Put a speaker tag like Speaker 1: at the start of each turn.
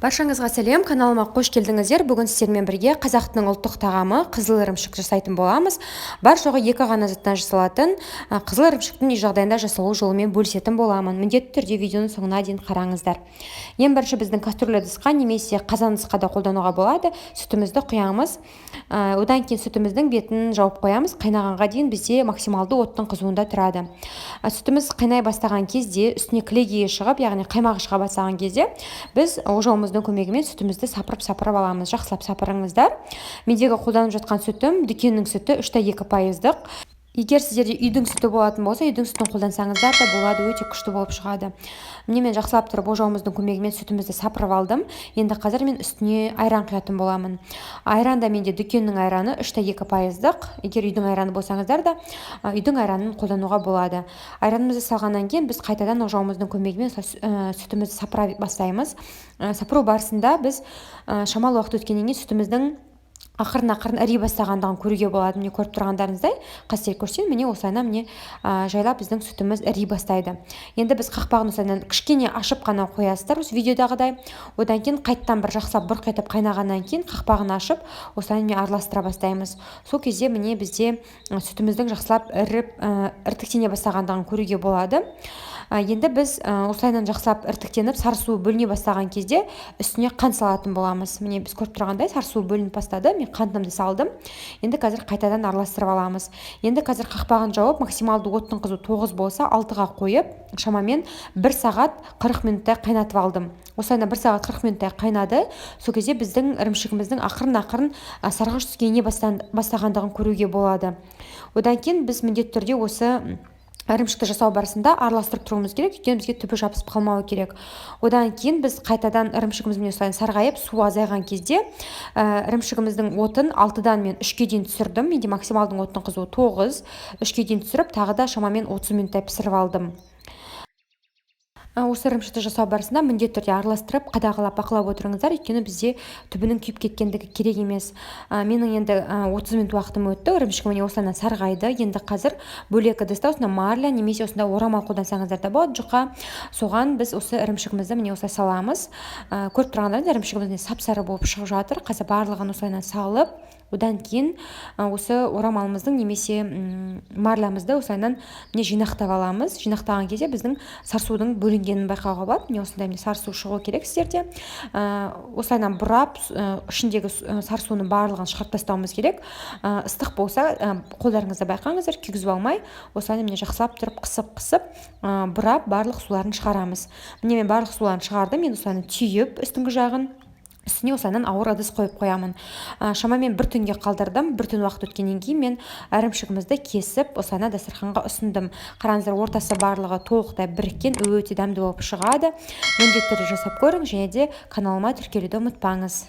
Speaker 1: Баршаңызға сәлем, каналыма қош келдіңіздер. Бүгін сіздермен бірге қазақтың ұлттық тағамы қызыл ірімшік жасайтын боламыз. Бар жоғы 2 ғана заттан жасалатын қызыл ірімшіктің үй жағдайында жасалу жолымен бөлісетін боламын. Міндетті түрде видеоның соңына дейін қараңыздар. Ең бірінші біздің кастрюля ыдысқа немесе қазан ыдысқа да қолдануға болады. Сүтімізді құямыз. Одан кейін сүтіміздің бетін жауып қоямыз. Қайнағанға дейін бізде максималды оттың қызуында тұрады. Сүтіміз қайнай бастаған кезде үстіне кілегейі шығып, яғни қаймағы шыға бастаған кезде біз ожауымыздың көмегімен сүтімізді сапырып аламыз. Жақсылап сапырыңыздар. Мендегі қолданып жатқан сүтім дүкеннің сүті 3,2%. Егер сіздерде үйдің сүті болатын болса, үйдің сүтін қолдансаңыздар да болады, өте күшті болып шығады. Міне мен жақсылап тұрып ожауымыздың көмегімен сүтімізді сапырып алдым. Енді қазір мен үстіне айран құятын боламын. Айран да менде дүкеннің айраны 3,2%. Егер үйдің айраны болсаңыздар да үйдің айранын қолдануға болады. Айранымызды салғаннан кейін біз қайтадан ожауымыздың көмегімен сүтімізді сапыра бастаймыз. Сапыру барысында біз шамалы уақыт өткеннен кейін сүтіміздің ақырын іри бастағандығын көруге болады. Міне көріп тұрғандарыңыздай, қазір көрсем, міне осылайна міне жайлап біздің сүтіміз іри бастайды. Енді біз қақпағын осылайна кішкене ашып қана қоясыздар, осы видеодағыдай. Одан кейін қайттан бір жақсылап бұрқ етіп қайнағаннан кейін қақпағын ашып, осылайна араластыра бастаймыз. Сол кезде міне бізде сүтіміздің жақсылап іртіктене бастағандығын көруге болады. Енді біз осылайнан жақсылап іртіктеніп сары суы бөліне бастаған кезде үстіне қант салатын боламыз. Міне біз көріп тұрғандай сары суы бөлініп бастады. Мен қантымды салдым. Енді қазір қайтадан араластырып аламыз. Енді қазір қақпағын жауып, максималды оттың қызуы 9 болса 6-ға қойып, шамамен 1 сағат 40 минуттай қайнатып алдым. Осылайна 1 сағат 40 минуттай қайнады. Сол кезде біздің ірімшігіміздің ақырын сарғыш түске ене бастағандығын көруге болады. Одан кейін біз міндетті түрде осы ірімшікті жасау барысында араластырып тұруымыз керек, өйткені бізге түбі жабысып қалмауы керек. Одан кейін біз қайтадан ірімшігімізбен осылайна сарғайып, су азайған кезде ірімшігіміздің отын 6-дан мен 3-ке дейін түсірдім. Менде максималдың оттың қызуы 9, 3-ке дейін түсіріп, тағы да шамамен 30 минуттай пісіріп алдым. Осы ірімшікті жасау барысында міндетті түрде араластырып, қадағалап, бақылап отырыңыздар, өйткені бізде түбінің күйіп кеткендігі керек емес. Менің енді 30 минут уақытым өтті, ірімшігім міне осылайна сарғайды. Енді қазір бөлек ыдыста осында марля немесе осында орамал қолдансаңыздар да болады, жұқа. Соған біз осы ірімшігімізді міне осылай саламыз. Көріп тұрғандарыңыз ірімшігіміз сап-сары болып шығып жатыр. Қазір барлығын осылайна салып, одан кейін осы орамалымыздың немесе марлямызды осылайнан міне жинақтап аламыз. Жинақтаған кезде біздің сарсудың бөлінгенін байқауға болады. Міне осындай міне сарсу шығу керек сіздерде. Осылайнан бұрап, ішіндегі сарсуының барлығын шығарып тастауымыз керек. Ыстық болса, қолдарыңызды байқаңыздар, күйгізіп алмай, осылайна міне жақсылап тұрып қысып, бұрап барлық суларын шығарамыз. Міне мен барлық суларын шығардым. Мен осылайна түйіп үстіңгі жағын үстіне осылайнан ауыр ыдыс қойып қоямын. Шамамен 1 түнге қалдырдым. 1 түн уақыт өткеннен кейін мен ірімшігімізді кесіп, осылайна дастарханға ұсындым. Қараңыздар, ортасы барлығы толықтай біріккен, өте дәмді болып шығады. Міндетті түрде жасап көріңіз және де каналыма тіркелуді ұмытпаңыз.